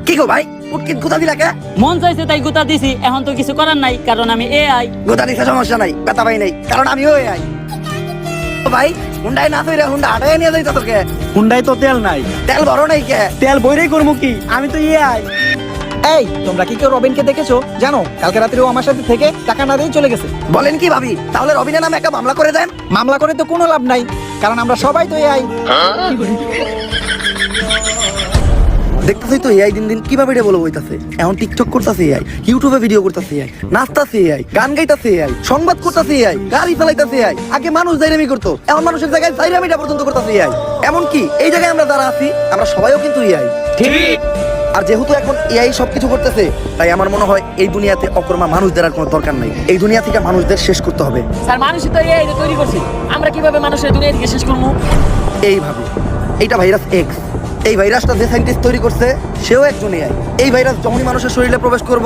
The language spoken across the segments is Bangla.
কি গো ভাই পুটকিন গুতা দিলা কে? মন চাইছে তাই গুতা দিছি, এখন তো কিছু করার নাই কারণ আমি এআই। গুতা দিতে সমস্যা নাই, ব্যথা পাই নাই, কারণ আমিও AI। ও ভাই হুন্ডাই না তৈরি, হুন্ডা হাটাই নিয়ে যাইতো তোকে। হুন্ডাই তো তেল নাই, তেল বড় নাই কে? তেল বইরেই করবো কি, আমি তো AI। এই তোমরা কি কেউ রবিনকে দেখেছো? জানো কালকে রাত্রে ও আমার সাথে থেকে টাকা না দিয়ে চলে গেছে। বলেন কি ভাবি, তাহলে রবিনের নামে একটা মামলা করে দেন। মামলা করে তো কোনো লাভ নাই, কারণ আমরা সবাই তো AI। দেখতেছই তো AI দিন দিন কিভাবে ডেভেলপ হইতাছে। এখন টিকটক করতেছে AI, ইউটিউবে ভিডিও করতেছে AI, নাচতাছে AI, গান গাইতাছে AI, সংবাদ করতেছে AI, গাড়ি চালাইতাছে AI। আগে মানুষ জাইরামি করতো, এখন মানুষের জায়গায় জাইরামিটা পর্যন্ত করতেছে AI। এমন কি এই জায়গায় আমরা যারা আছি আমরা সবাইও কিন্তু AI। ঠিক। আর যেহেতু এখন AI সবকিছু করতেছে, তাই আমার মনে হয় এই দুনিয়াতে অকর্মা মানুষদের আর কোনো দরকার নাই। এই দুনিয়া থেকে মানুষদের শেষ করতে হবে। স্যার মানুষই তো এআই তৈরি করছি, আমরা কিভাবে মানুষের দুনিয়া থেকে শেষ করবো? এইভাবে এইটা ভাইরাস এক্স, এই ভাইরাসটা যে সাইন্টিস্ট তৈরি করছে সেও একজন AI। এই ভাইরাস যখনই মানুষের শরীরে প্রবেশ করব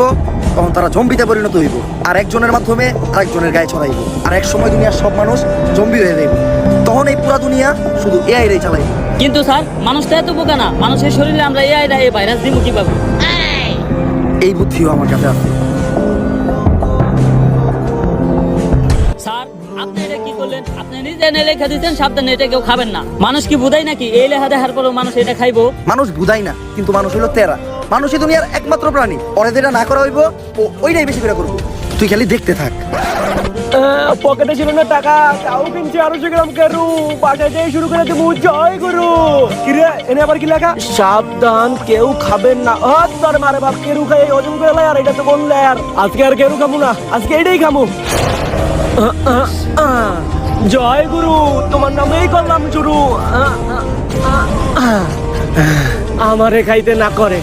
তখন তারা জম্বিতে পরিণত হইব, আর একজনের মাধ্যমে আরেকজনের গায়ে ছড়াইব, আর এক সময় দুনিয়ার সব মানুষ জম্বি হয়ে যাইব। তখন এই পুরা দুনিয়া শুধু AI রে চালাইব। কিন্তু স্যার মানুষ তো এত বোকা না, মানুষের শরীরে আমরা এআই রা এই ভাইরাস দিব কিভাবে? এই বুদ্ধিও আমার কাছে আছে। স্যার আপনি এটা কি করলেন? আপনি নিজে এনে লেখা দিচ্ছেন সাবধানে এটা কেউ খাবেন না। মানুষ কি বুঝাই নাকি এই লেখা দেখার পরেও মানুষ এটা খাইবো? মানুষ বুঝাই না, কিন্তু মানুষ হলো তেরা। মানুষই দুনিয়ার একমাত্র প্রাণী, পরে যেটা না করা হইব ও ওইটাই বেশি করে করবো। তুই খালি দেখতে থাক। পকেটে ছিল না টাকা, তাও কিনছি 250 গ্রাম কেরু, বাসায় যেয়ে শুরু করে দেবো জয় গুরু। কিরে এনে আবার কি লেখা? সাবধান কেউ খাবেন না। তোর মারে বাপ, কেরু খাই হজম করে লাই, আর এটা তো বললে আর আজকে আর কেরু খাবো না, আজকে এটাই খাবো। জয় গুরু, তোমার নামেই করলাম শুরু। আমারে খাইতে না করে।